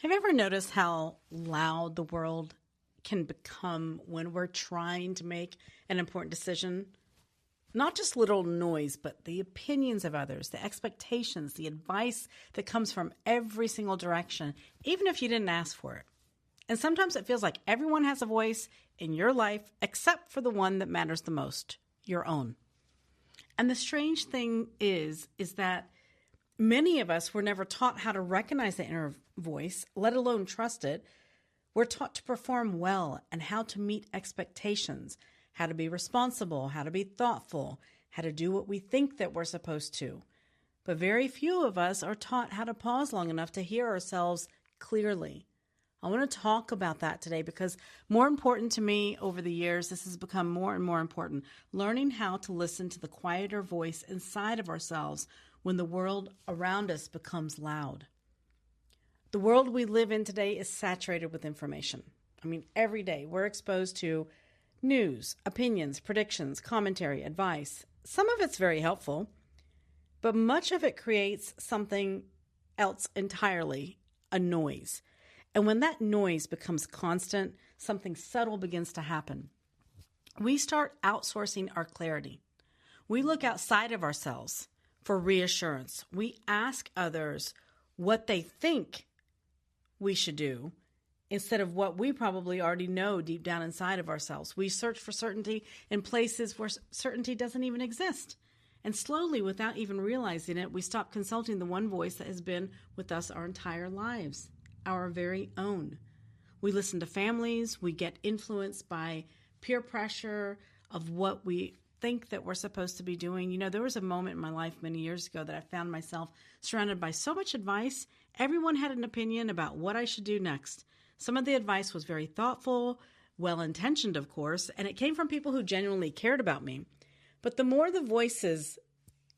Have you ever noticed how loud the world can become when we're trying to make an important decision? Not just little noise, but the opinions of others, the expectations, the advice that comes from every single direction, even if you didn't ask for it. And sometimes it feels like everyone has a voice in your life except for the one that matters the most, your own. And the strange thing is that many of us were never taught how to recognize the inner voice, let alone trust it. We're taught to perform well and how to meet expectations, how to be responsible, how to be thoughtful, how to do what we think that we're supposed to. But very few of us are taught how to pause long enough to hear ourselves clearly. I want to talk about that today because more important to me over the years, this has become more and more important, learning how to listen to the quieter voice inside of ourselves when the world around us becomes loud. The world we live in today is saturated with information. Every day we're exposed to news, opinions, predictions, commentary, advice. Some of it's very helpful, but much of it creates something else entirely, a noise. And when that noise becomes constant, something subtle begins to happen. We start outsourcing our clarity. We look outside of ourselves for reassurance. We ask others what they think we should do instead of what we probably already know deep down inside of ourselves. We search for certainty in places where certainty doesn't even exist. And slowly, without even realizing it, we stop consulting the one voice that has been with us our entire lives, our very own. We listen to families, we get influenced by peer pressure of what we think that we're supposed to be doing. There was a moment in my life many years ago that I found myself surrounded by so much advice. Everyone had an opinion about what I should do next. Some of the advice was very thoughtful, well-intentioned, of course, and it came from people who genuinely cared about me. But the more the voices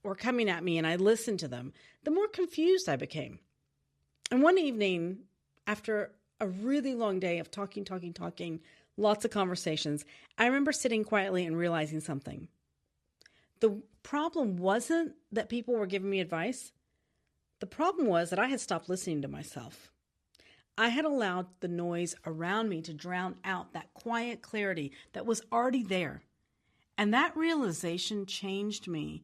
were coming at me and I listened to them, the more confused I became. And one evening, after a really long day of talking, lots of conversations, I remember sitting quietly and realizing something. The problem wasn't that people were giving me advice. The problem was that I had stopped listening to myself. I had allowed the noise around me to drown out that quiet clarity that was already there. And that realization changed me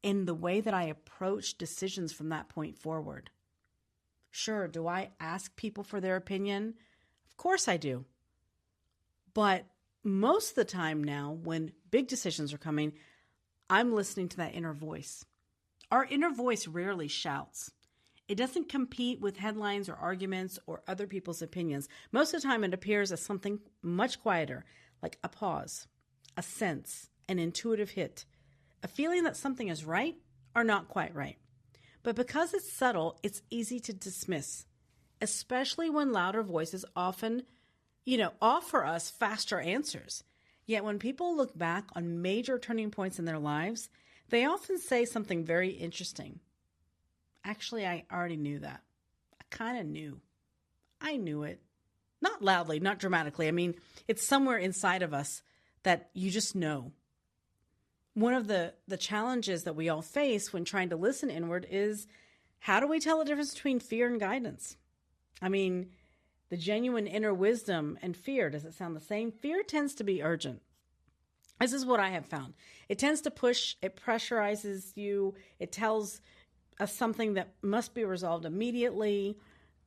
in the way that I approached decisions from that point forward. Sure, do I ask people for their opinion? Of course I do. But most of the time now, when big decisions are coming, I'm listening to that inner voice. Our inner voice rarely shouts. It doesn't compete with headlines or arguments or other people's opinions. Most of the time it appears as something much quieter, like a pause, a sense, an intuitive hit, a feeling that something is right or not quite right. But because it's subtle, it's easy to dismiss, especially when louder voices often, offer us faster answers. Yet when people look back on major turning points in their lives, they often say something very interesting. Actually, I already knew that. I kind of knew. I knew it. Not loudly, not dramatically. It's somewhere inside of us that you just know. One of the challenges that we all face when trying to listen inward is, how do we tell the difference between fear and guidance? The genuine inner wisdom and fear, does it sound the same? Fear tends to be urgent. This is what I have found. It tends to push, it pressurizes you, it tells us something that must be resolved immediately.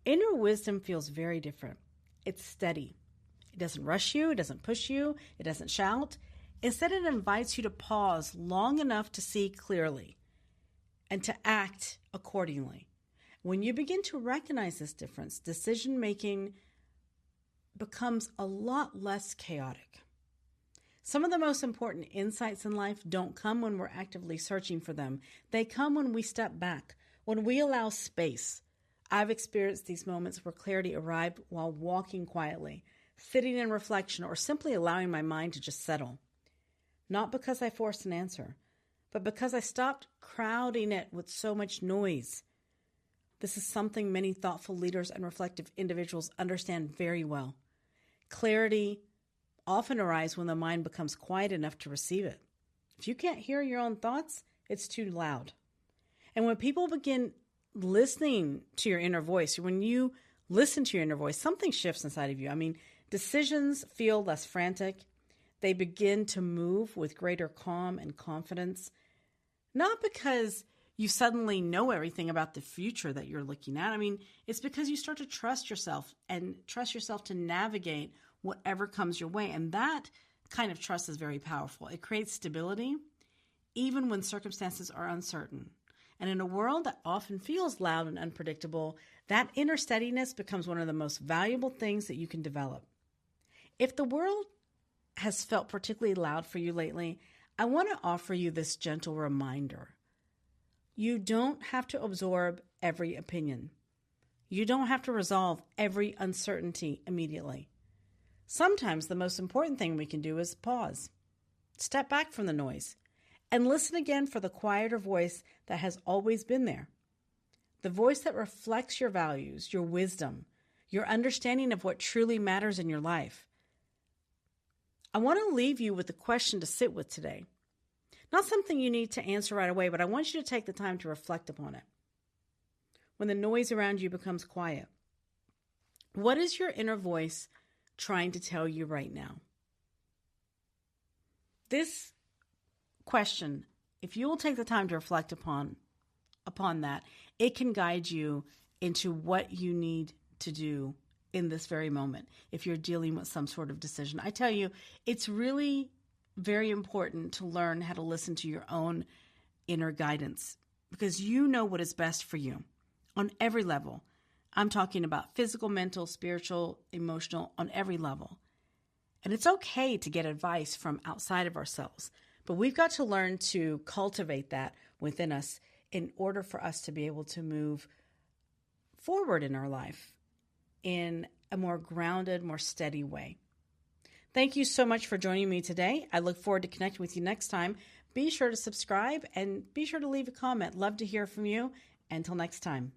Inner wisdom feels very different. It's steady. It doesn't rush you, it doesn't push you, it doesn't shout. Instead, it invites you to pause long enough to see clearly and to act accordingly. When you begin to recognize this difference, decision-making becomes a lot less chaotic. Some of the most important insights in life don't come when we're actively searching for them. They come when we step back, when we allow space. I've experienced these moments where clarity arrived while walking quietly, sitting in reflection, or simply allowing my mind to just settle. Not because I forced an answer, but because I stopped crowding it with so much noise. This is something many thoughtful leaders and reflective individuals understand very well. Clarity often arrives when the mind becomes quiet enough to receive it. If you can't hear your own thoughts, it's too loud. And when people begin listening to your inner voice, when you listen to your inner voice, something shifts inside of you. I mean, decisions feel less frantic. They begin to move with greater calm and confidence, not because you suddenly know everything about the future that you're looking at. I mean, it's because you start to trust yourself and trust yourself to navigate whatever comes your way. And that kind of trust is very powerful. It creates stability, even when circumstances are uncertain. And in a world that often feels loud and unpredictable, that inner steadiness becomes one of the most valuable things that you can develop. If the world has felt particularly loud for you lately, I want to offer you this gentle reminder. You don't have to absorb every opinion. You don't have to resolve every uncertainty immediately. Sometimes the most important thing we can do is pause, step back from the noise, and listen again for the quieter voice that has always been there. The voice that reflects your values, your wisdom, your understanding of what truly matters in your life. I want to leave you with a question to sit with today. Not something you need to answer right away, but I want you to take the time to reflect upon it. When the noise around you becomes quiet, what is your inner voice trying to tell you right now? This question, if you will take the time to reflect upon that, it can guide you into what you need to do in this very moment if you're dealing with some sort of decision. I tell you, it's really very important to learn how to listen to your own inner guidance because you know what is best for you on every level. I'm talking about physical, mental, spiritual, emotional, on every level. And it's okay to get advice from outside of ourselves, but we've got to learn to cultivate that within us in order for us to be able to move forward in our life in a more grounded, more steady way. Thank you so much for joining me today. I look forward to connecting with you next time. Be sure to subscribe and be sure to leave a comment. Love to hear from you. Until next time.